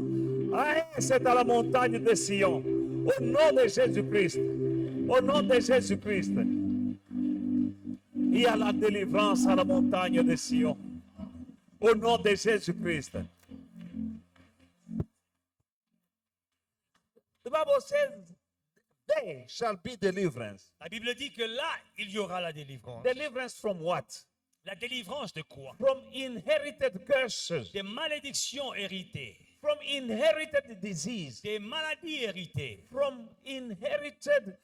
Ah, c'est à la montagne de Sion. Au nom de Jésus-Christ, au nom de Jésus-Christ, il y a la délivrance à la montagne de Sion. Au nom de Jésus-Christ. The Bible says, there shall be deliverance. La Bible dit que là, il y aura la délivrance. Deliverance from what? La délivrance de quoi? From inherited curses, Des malédictions héritées. from inherited disease, Des maladies héritées. from inherited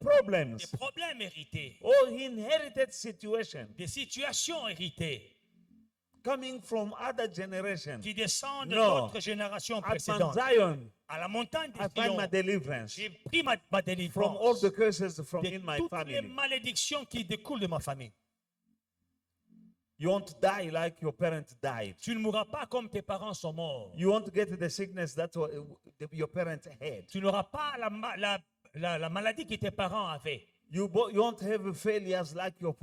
problems, Des problèmes hérités. or inherited situations. Des situations héritées. coming from other generations. qui descendent de No. d'autres générations At Mount précédentes. Zion, À la montagne de I find Sion, my deliverance j'ai pris ma from all délivrance the curses from de in my toutes les family. malédictions qui découlent de ma famille. You won't die like your parents died. Tu ne mourras pas comme tes parents sont morts. You won't get the sickness that your parents had. Tu n'auras pas la maladie que tes parents avaient. You won't have failures like your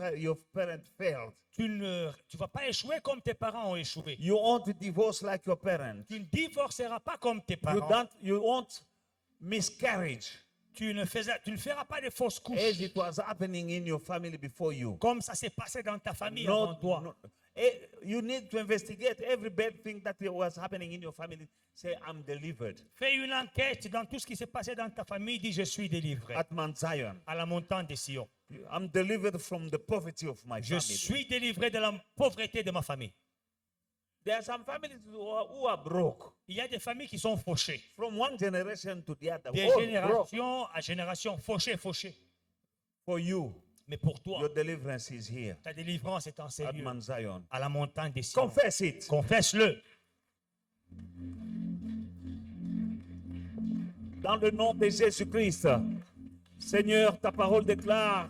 parents failed. Tu ne vas pas échouer comme tes parents ont échoué. You won't divorce like your parents. Tu ne divorceras pas comme tes You parents. won't miscarriage Tu ne feras pas de fausses couches as it was happening in your family before you. comme ça s'est passé dans ta famille avant toi. You need to investigate every bad thing that was happening in your family. Say, I'm delivered. Fais une enquête dans tout ce qui s'est passé dans ta famille. Dis, je suis délivré. At Mount Zion, À la montagne de Sion. I'm delivered from the poverty of my Je family. suis délivré de la pauvreté de ma famille. There are some families who are broke Il y a des familles qui sont fauchées. from one generation to the other. De All broke. génération à génération, fauchées. For you, Mais pour toi, your deliverance is here ta délivrance est en ces at lieux, Mount Zion. à la montagne de Sion. Confess it. Confesse-le. Dans le nom de Jésus-Christ, Seigneur, ta parole déclare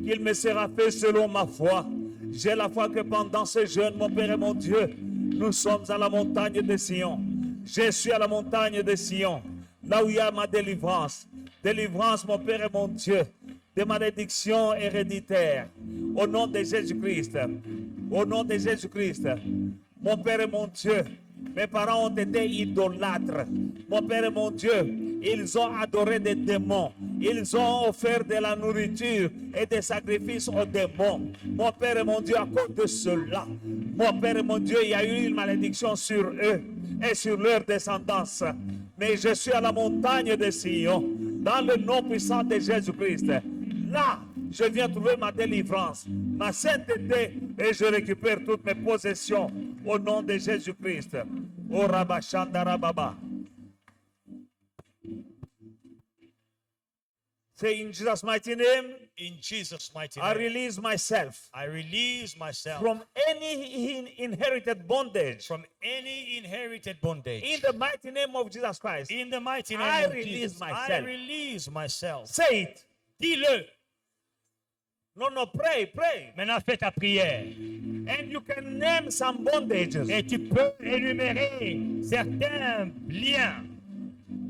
qu'il me sera fait selon ma foi. J'ai la foi que pendant ce jeûne, mon Père et mon Dieu, nous sommes à la montagne de Sion. Je suis à la montagne de Sion, là où il y a ma délivrance. Délivrance, mon Père et mon Dieu, des malédictions héréditaires. Au nom de Jésus-Christ, au nom de Jésus-Christ, mon Père et mon Dieu, mes parents ont été idolâtres. Mon Père et mon Dieu, ils ont adoré des démons. Ils ont offert de la nourriture et des sacrifices aux démons. Mon Père et mon Dieu, à cause de cela, mon Père et mon Dieu, il y a eu une malédiction sur eux et sur leur descendance. Mais je suis à la montagne de Sion, dans le nom puissant de Jésus-Christ. Là, je viens trouver ma délivrance, ma sainteté, et je récupère toutes mes possessions au nom de Jésus-Christ. Oh Rabashandarababa. Say in Jesus' mighty name, In Jesus' mighty I name, release myself I release myself from any inherited bondage. from any inherited bondage. In the mighty name of Jesus Christ. In the mighty name I of release Jesus, I myself. release myself. Say it. Dis-le. No, pray. Maintenant, fais ta prière. And you can name some bondages. Et tu peux énumérer certains liens.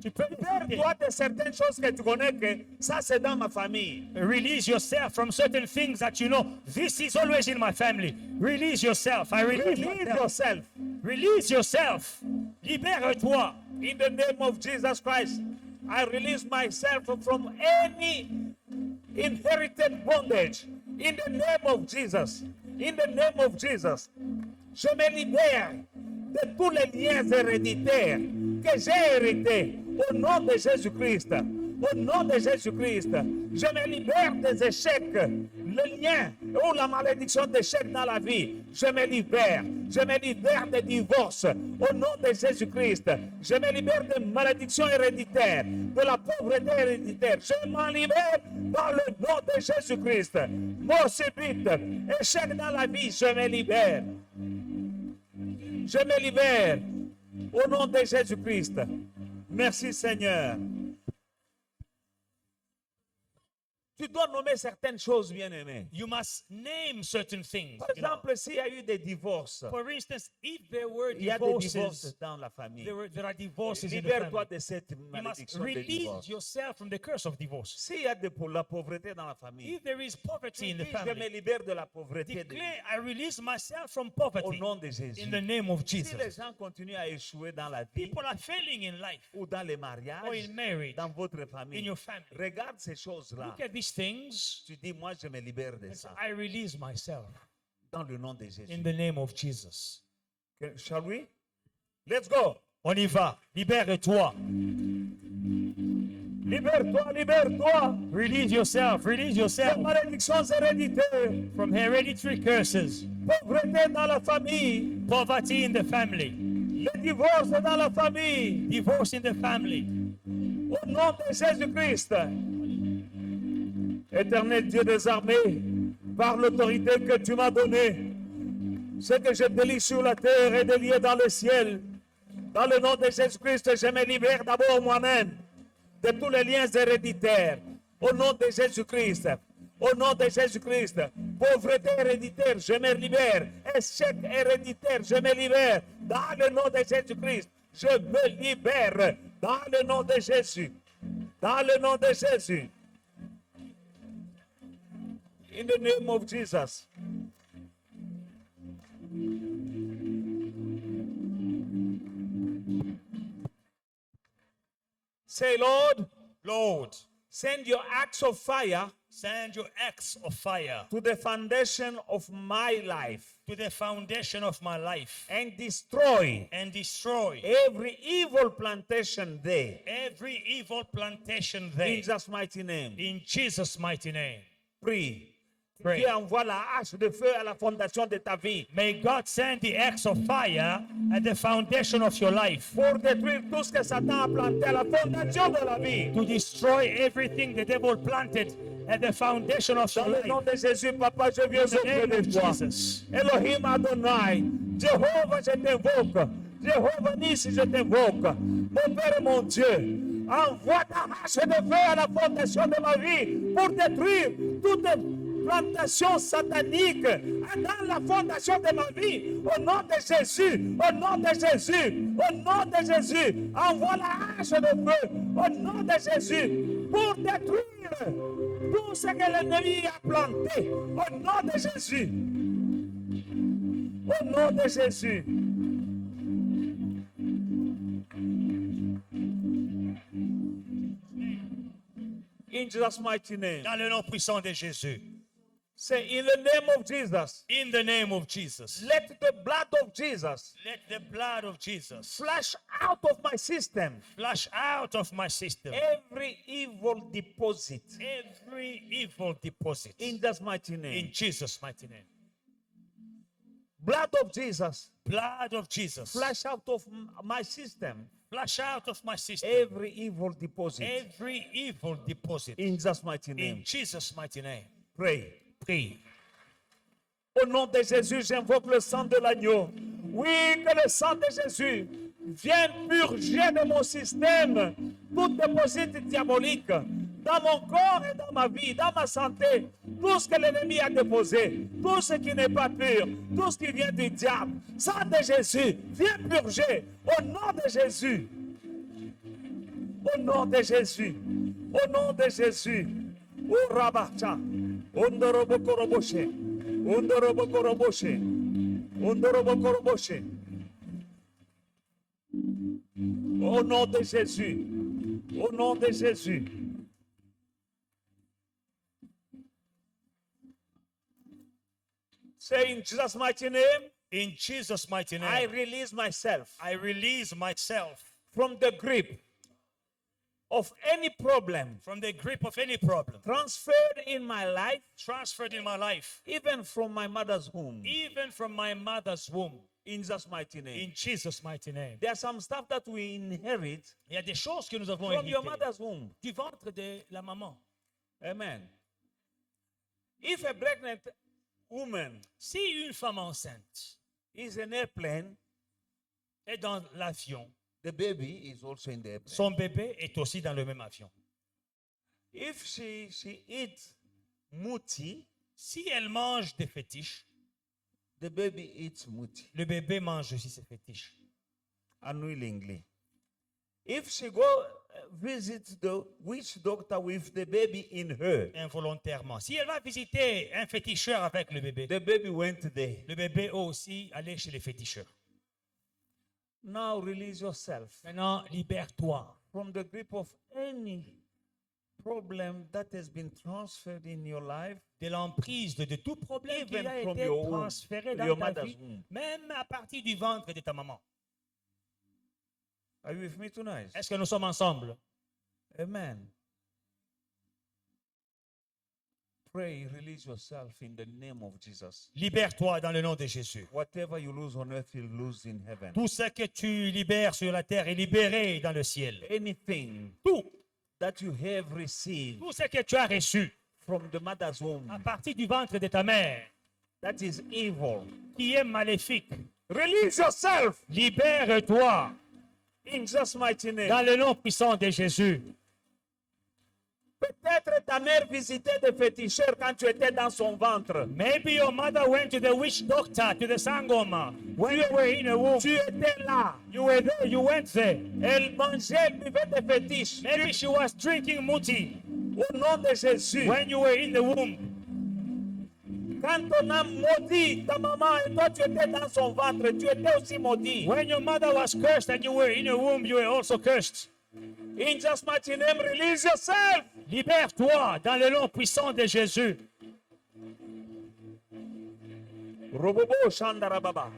Tu peux les citer. Toi, de certaines choses que tu connais que ça c'est dans ma famille. Release yourself from certain things that you know. This is always in my family. Release yourself. I release Release myself. yourself. Release yourself. Libère-toi. In the name of Jesus Christ, I release myself from any inherited bondage. In the name of Jesus. In the name of Jesus. Je me libère de tous les liens héréditaires que j'ai hérités au nom de Jésus-Christ. Au nom de Jésus-Christ, je me libère des échecs, le lien ou la malédiction d'échecs dans la vie. Je me libère des divorces au nom de Jésus-Christ. Je me libère des malédictions héréditaires, de la pauvreté héréditaire. Je m'en libère dans le nom de Jésus-Christ. Mort subite, échec dans la vie, je me libère. Je me libère au nom de Jésus-Christ. Merci Seigneur. Tu dois nommer certaines choses, bien-aimés. You must name certain things. Par you know. exemple, s'il y a eu des divorces, For instance, if there were il y a des divorces divorces, dans la famille. there are divorces in the Libère-toi family. de cette You must malédiction de release divorce. yourself from the curse of divorce. S'il y a de la pauvreté dans la famille, If there is poverty in the dis, je me family, libère de la pauvreté declare, I release myself from au poverty nom de Jésus. in the name of Si les Jesus. gens continuent à échouer dans la vie People are failing in life ou dans les or mariages, in marriage, dans votre in famille, your family. regarde ces choses-là. Look at these things. Tu dis, moi, je me libère de And say, ça I release myself dans le nom de Jésus. in the name of Jesus. Okay, shall we? Let's go. On y va. Libère-toi. Libère-toi, libère-toi. Release yourself. Release Les yourself malédictions héréditaires, from hereditary curses, pauvreté dans la famille, poverty in the family, les divorces dans la famille, divorce in the family. au nom de Jésus-Christ. Éternel Dieu des armées, par l'autorité que tu m'as donnée, Ce que je délie sur la terre est délié dans le ciel. Dans le nom de Jésus-Christ, je me libère d'abord moi-même de tous les liens héréditaires. Au nom de Jésus-Christ. Au nom de Jésus-Christ. Pauvreté héréditaire, je me libère. Échec héréditaire, je me libère. Dans le nom de Jésus-Christ, je me libère. Dans le nom de Jésus. Dans le nom de Jésus. In the name of Jesus. Say, Lord, Lord, send your axe of fire send your axe of fire to the foundation of my life to the foundation of my life and destroy and destroy every evil plantation there. every evil plantation In there. Jesus' mighty name. In Jesus' mighty name. Prie. Pray. Dieu envoie la hache de feu à la fondation de ta vie May God send the axe of fire at the foundation of your life pour détruire tout ce que Satan a planté à la fondation de la vie. to destroy everything the devil planted at the foundation of your Dans le life. nom de Jésus, Papa, je viens In the name auprès of de toi. Jesus. Elohim Adonai, Jéhovah, je t'invoque. Jéhovah Nissi, je t'invoque. Mon Père et mon Dieu, envoie ta hache de feu à la fondation de ma vie pour détruire toute plantation satanique dans la fondation de ma vie. Au nom de Jésus, au nom de Jésus, au nom de Jésus, envoie la hache de feu au nom de Jésus pour détruire tout ce que l'ennemi a planté. Au nom de Jésus. Au nom de Jésus. In Jesus' mighty name. Dans le nom puissant de Jésus. Say, in the name of Jesus, In the name of Jesus. let the blood of Jesus Let the blood of Jesus flush out of my system flush out of my system every evil deposit. every evil deposit. In Jesus' mighty name. In Jesus' mighty name. Blood of Jesus, Blood of Jesus. flush out of my system Flush out of my system every evil deposit. every evil deposit. In Jesus' mighty In name. Jesus' mighty name. Pray. Prie. Au nom de Jésus, j'invoque le sang de l'agneau. Oui, que le sang de Jésus vienne purger de mon système tout déposit diabolique dans mon corps et dans ma vie, dans ma santé. Tout ce que l'ennemi a déposé, tout ce qui n'est pas pur, tout ce qui vient du diable. Sang de Jésus, viens purger au nom de Jésus. Au nom de Jésus. Au nom de Jésus. O Rabacha. Ondorobokoroboshe. Ondorobokoroboshe. Ondorobokoroboshe. Au nom de Jésus. Au nom de Jésus. Say in Jesus' mighty name, In Jesus' mighty name. I release myself I release myself from the grip of any problem from the grip of any problem transferred in my life, transferred in my life, even from my mother's womb. even from my mother's womb. In Jesus' mighty name. In Jesus' mighty name. There's some stuff that we inherit Il y a des choses que nous avons from your héritées mother's womb. du ventre de la maman. Amen. If a pregnant woman Si une femme enceinte is in an airplane, est dans l'avion, the baby is also in the airplane. son bébé est aussi dans le même avion. If she eats muti, Si elle mange des fétiches, the baby eats muti le bébé mange aussi ses fétiches. unwillingly. If she go visit the witch doctor with the baby in her, Involontairement. Si elle va visiter un féticheur avec le the baby went there. bébé aussi aller chez les féticheurs. Now release yourself Maintenant, libère-toi from the grip of any problem that has been transferred in your life, de l'emprise de tout problème qui even a from été your womb, transféré dans your ta mother's vie, womb. même à partir du ventre de ta maman. Are you with me tonight? Est-ce que nous sommes ensemble? Amen. Pray, release yourself in the name of Jesus. Libère-toi dans le nom de Jésus. Whatever you lose on earth, you'll lose in heaven. Tout ce que tu libères sur la terre est libéré dans le ciel. Anything Tout, that you have received tout ce que tu as reçu from the mother's womb, à partir du ventre de ta mère, that is evil. qui est maléfique. Release yourself Libère-toi in Jesus' mighty name. dans le nom puissant de Jésus. Peut-être ta mère visitait des féticheurs quand tu étais dans son ventre. Maybe your mother went to the witch doctor, to the Sangoma. When you were in a womb, Tu étais là. you were there, you went there. Elle mangeait, elle buvait des fétiches. Maybe she was drinking muti Au nom de Jésus. when you were in the womb. Quand on a maudit ta maman et toi tu étais dans son ventre, tu étais aussi maudit. When your mother was cursed and you were in a womb, you were also cursed. In Jesus' mighty name, release yourself. Libère-toi dans le nom puissant de Jésus. Robobo Shandarababa.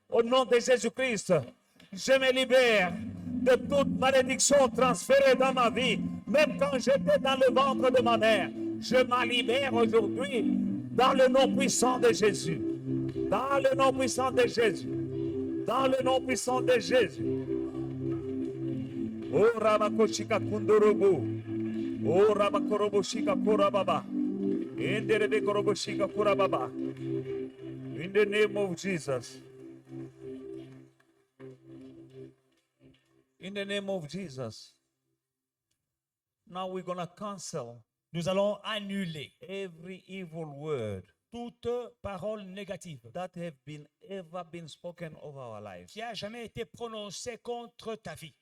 Au nom de Jésus-Christ, je me libère de toute malédiction transférée dans ma vie, même quand j'étais dans le ventre de ma mère. Je m'en libère aujourd'hui dans le nom puissant de Jésus. Dans le nom puissant de Jésus. Dans le nom puissant de Jésus. Oh Rabakoshika Kundorobo. Oh Rabakoroboshika Kurababa. Enderebe Koroboshika Kurababa. In the name of Jesus. In the name of Jesus. Now we're going to cancel Nous allons annuler every evil word toute parole négative that have been ever been spoken over our lives. qui a jamais été prononcée contre ta vie.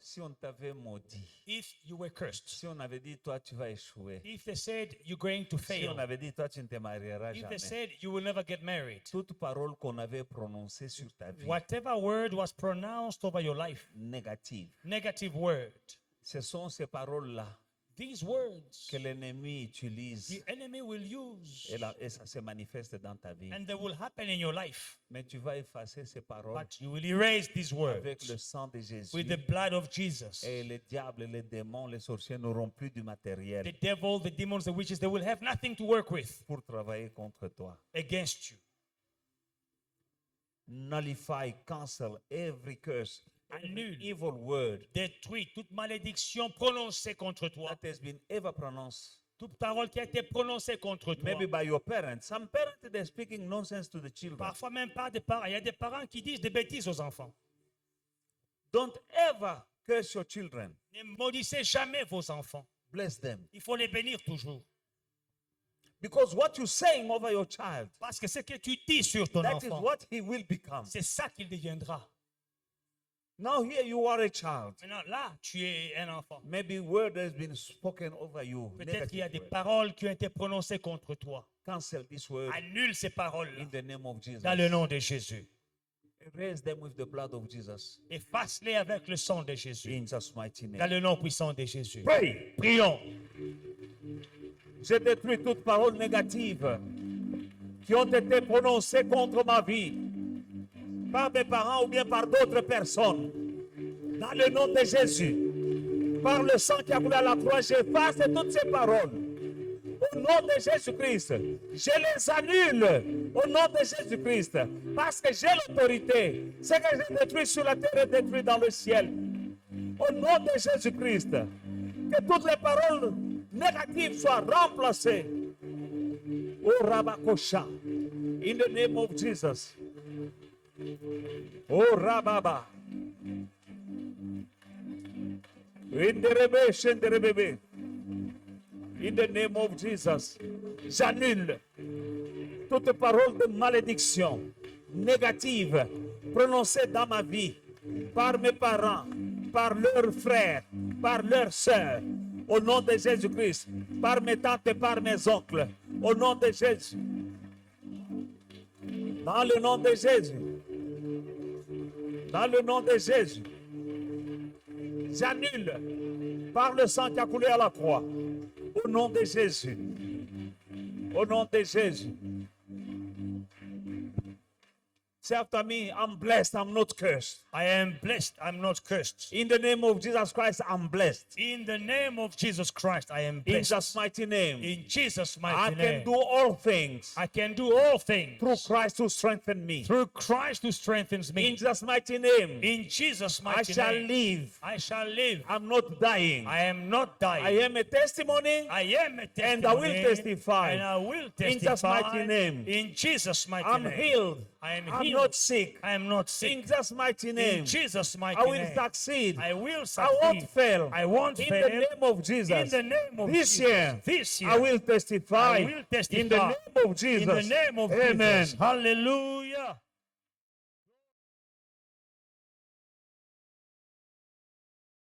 Si on t'avait maudit, If you were cursed, si on avait dit toi tu vas échouer, if they said you're going to si fail, on avait dit toi tu ne te marieras if jamais, they said you will never get married, toute parole qu'on avait prononcée sur ta vie whatever word was pronounced over your life, négative, negative word, ce sont ces paroles-là these words que l'ennemi utilise the enemy will use et ça se manifeste dans ta vie. and they will happen in your life. Mais tu vas effacer ces paroles But you will erase these avec le words sang de Jésus. with the blood of Jesus. Et les diables, les démons, les sorciers n'auront plus du matériel The devil, the demons, the witches, they will have nothing to work with pour travailler contre toi. against you. Nullify, cancel every curse, every Annule. evil word Détruis toute malédiction prononcée contre toi. that has been ever pronounced. Toute parole qui a été prononcée contre toi. Maybe by your parents. Some parents, they're speaking nonsense to the children. Parfois même par des parents. Il y a des parents qui disent des bêtises aux enfants. Don't ever curse your children. Ne maudissez jamais vos enfants. Bless them. Il faut les bénir toujours. Because what you're saying over your child, Parce que ce que tu dis sur ton that is enfant, what he will become. c'est ça qu'il deviendra. Now here you are a child. Maintenant, là, tu es un enfant. Maybe word has been spoken over you. Peut-être qu'il y a des Negative word. paroles qui ont été prononcées contre toi. Cancel this word Annule ces paroles in the name of Jesus. dans le nom de Jésus. Erase them with the blood of Jesus. Efface-les avec le sang de Jésus. In Jesus' mighty Dans name. le nom puissant de Jésus. Pray. Prions. Je détruis toute parole négative qui ont été prononcées contre ma vie par mes parents ou bien par d'autres personnes. Dans le nom de Jésus, par le sang qui a coulé à la croix, j'efface toutes ces paroles. Au nom de Jésus-Christ, je les annule. Au nom de Jésus-Christ, parce que j'ai l'autorité. Ce que j'ai détruit sur la terre est détruit dans le ciel. Au nom de Jésus-Christ, que toutes les paroles négatives soient remplacées. Oh Rabakosha, in the name of Jesus. Oh Rababa. Inderebe, shenderebebe. In the name of Jesus, j'annule toute parole de malédiction négative prononcée dans ma vie par mes parents, par leurs frères, par leurs sœurs, au nom de Jésus-Christ, par mes tantes et par mes oncles, au nom de Jésus. Dans le nom de Jésus. Dans le nom de Jésus. J'annule par le sang qui a coulé à la croix. Au nom de Jésus. Au nom de Jésus. Say after me, I'm blessed, I'm not cursed. I am blessed. I'm not cursed. In the name of Jesus Christ, I'm blessed. In the name of Jesus Christ, I am In blessed. Jesus' mighty name. In Jesus' I mighty can name. do all things I can do all things through Christ who strengthened me. through Christ who strengthens In me. Jesus' mighty name. In Jesus' I mighty shall name. live. I shall live. I'm not dying. I am not dying. I am a testimony. I am a testimony. And I will testify. And I will In Jesus' testify. mighty name. In Jesus' mighty I'm name. healed. I am I'm healed. not sick. I am not In sick. Jesus' mighty name. In Jesus' mighty I will name. succeed. I will I succeed. won't fail. I won't In fail. the name of Jesus. In the name of This Jesus. year, This year. I will testify. I will testify. In the name of Jesus. In the name of Amen. Jesus. Hallelujah.